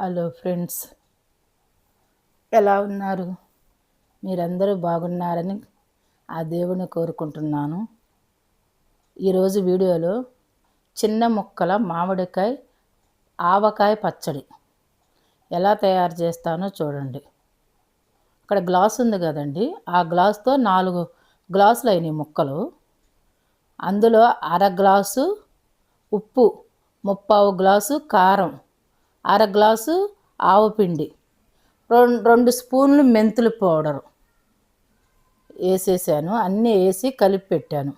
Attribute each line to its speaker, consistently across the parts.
Speaker 1: Hello friends, ఎలా ఉన్నారు? మీరందరూ బాగున్నారని ఆ దేవుని కోరుకుంటున్నాను. ఈరోజు వీడియోలో చిన్న ముక్కల మామిడికాయ ఆవకాయ పచ్చడి ఎలా తయారు చేస్తానో చూడండి. ఇక్కడ గ్లాస్ ఉంది కదండి, ఆ గ్లాస్తో 4 గ్లాసులు అయినాయి ముక్కలు. అందులో అర గ్లాసు ఉప్పు, 3/4 గ్లాసు కారం, అర గ్లాసు ఆవపిండి, 2 స్పూన్లు మెంతుల పౌడరు వేసేసాను. అన్నీ వేసి కలిపి పెట్టాను.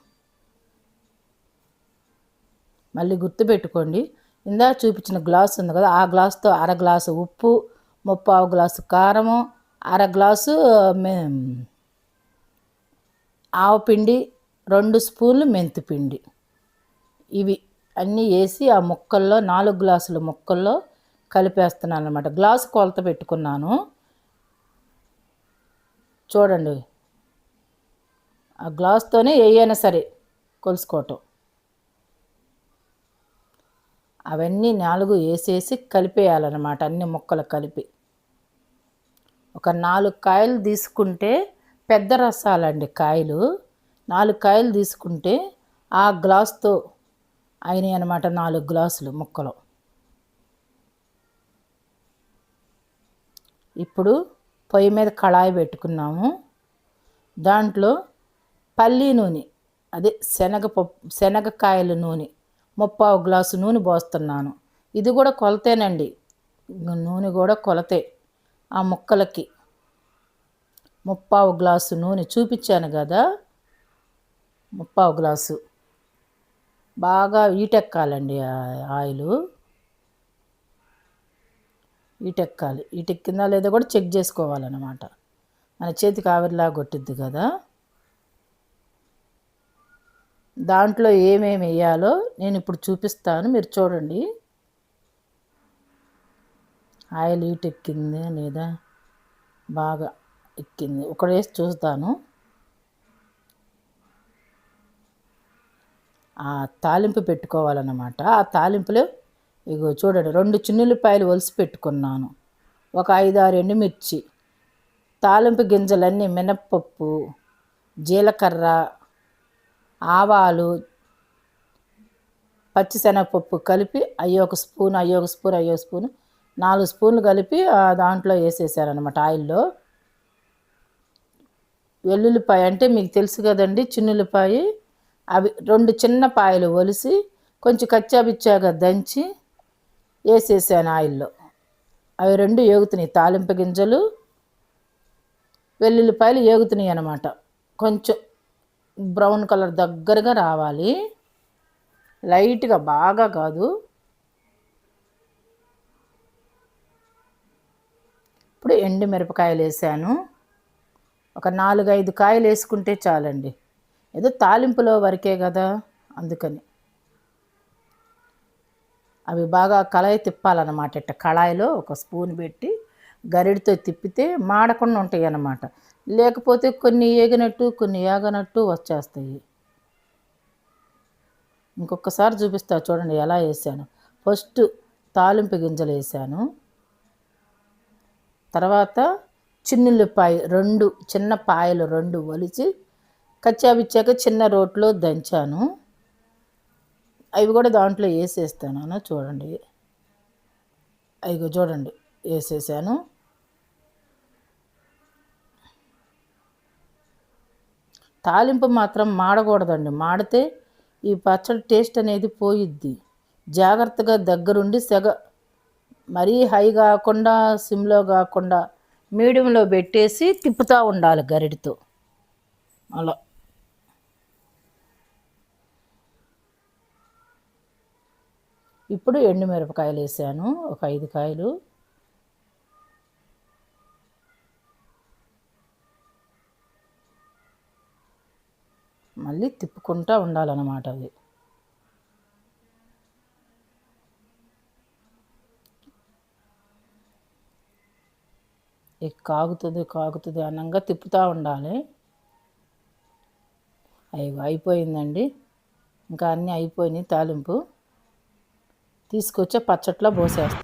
Speaker 1: మళ్ళీ గుర్తుపెట్టుకోండి, ఇందాక చూపించిన గ్లాస్ ఉంది కదా, ఆ గ్లాస్తో అర గ్లాసు ఉప్పు, 3/4 గ్లాసు కారము, అర గ్లాసు ఆవపిండి, 2 స్పూన్లు మెంతిపిండి, ఇవి అన్నీ వేసి ఆ ముక్కల్లో 4 గ్లాసుల ముక్కల్లో కలిపేస్తున్నాను అనమాట. గ్లాసు కొలత పెట్టుకున్నాను చూడండి. ఆ గ్లాస్తోనే ఏయైనా సరే కొలుసుకోవటం. అవన్నీ 4 వేసేసి కలిపేయాలన్నమాట. అన్ని ముక్కలు కలిపి ఒక 4 కాయలు తీసుకుంటే, పెద్ద రసాలండి కాయలు, 4 కాయలు తీసుకుంటే ఆ గ్లాస్తో అయినాయి అన్నమాట. 4 గ్లాసులు ముక్కలు. ఇప్పుడు పొయ్యి మీద కళాయి పెట్టుకున్నాము. దాంట్లో పల్లి నూనె, అదే శనగకాయల నూనె, 3/4 గ్లాసు నూనె పోస్తున్నాను. ఇది కూడా కొలతేనండి, నూనె కూడా కొలతే. ఆ ముక్కలకి 3/4 గ్లాసు నూనె చూపించాను కదా, 3/4 గ్లాసు. బాగా ఈటెక్కాలండి ఆయిలు, ఈటెక్కిందా లేదా కూడా చెక్ చేసుకోవాలన్నమాట. మన చేతికి ఆవిరిలాగా కొట్టిద్ది కదా. దాంట్లో ఏమేమి వేయాలో నేను ఇప్పుడు చూపిస్తాను, మీరు చూడండి. ఆయిల్ హీట్ ఎక్కింది లేదా, బాగా ఎక్కింది, ఒకటేసి చూస్తాను. ఆ తాలింపు పెట్టుకోవాలన్నమాట. ఆ తాలింపులో ఇగో చూడండి, 2 చిన్నుల్లిపాయలు ఒలిసి పెట్టుకున్నాను, ఒక 5-6 ఎండుమిర్చి, తాలింపు గింజలన్నీ మినప్పప్పు, జీలకర్ర, ఆవాలు, పచ్చిశనగపప్పు కలిపి అయ్యొక స్పూను 4 స్పూన్లు కలిపి దాంట్లో వేసేసారనమాట ఆయిల్లో. వెల్లుల్లిపాయ అంటే మీకు తెలుసు కదండి, చిన్నుల్లిపాయ, అవి 2 చిన్న పాయలు ఒలిసి కొంచెం కచ్చాబిచ్చాగా దంచి వేసేసాను ఆయిల్లో. అవి 2 ఏగుతున్నాయి, తాలింపు గింజలు వెల్లుల్లిపాయలు ఏగుతున్నాయి అన్నమాట. కొంచెం బ్రౌన్ కలర్ దగ్గరగా రావాలి, లైట్గా, బాగా కాదు. ఇప్పుడు ఎండు మిరపకాయలు వేసాను. ఒక 4-5 కాయలు వేసుకుంటే చాలండి, ఏదో తాలింపులో వరకే కదా, అందుకని. అవి బాగా కళాయి తిప్పాలన్నమాట. ఇట్ట కళాయిలో ఒక స్పూన్ పెట్టి గరిడితో తిప్పితే మాడకుండా ఉంటాయి అన్నమాట. లేకపోతే కొన్ని ఏగినట్టు కొన్ని ఏగనట్టు వచ్చేస్తాయి. ఇంకొకసారి చూపిస్తా చూడండి ఎలా వేసాను. ఫస్ట్ తాలింపు గింజలు వేసాను, తర్వాత చిన్నుల్లిపాయ 2 చిన్న పాయలు 2 ఒలిచి కచ్చాబిచ్చాక చిన్న రోట్లో దంచాను. అవి కూడా దాంట్లో వేసేస్తాను చూడండి. అవి చూడండి వేసేసాను. తాలింపు మాత్రం మాడకూడదండి, మాడితే ఈ పచ్చడి టేస్ట్ అనేది పోయిద్ది. జాగ్రత్తగా దగ్గరుండి మరీ హై కాకుండా సిమ్లో కాకుండా మీడియంలో పెట్టేసి తిప్పుతూ ఉండాలి గరిటితో, అలా. ఇప్పుడు ఎండుమిరపకాయలు వేసాను, ఒక 5 కాయలు. మళ్ళీ తిప్పుకుంటూ ఉండాలన్నమాట. అవి కాగుతుంది అనంగా తిప్పుతూ ఉండాలి. అయిపోయిందండి, ఇంకా అన్నీ అయిపోయినాయి. తాలింపు తీసుకొచ్చే పచ్చట్లో పోసేస్తాను.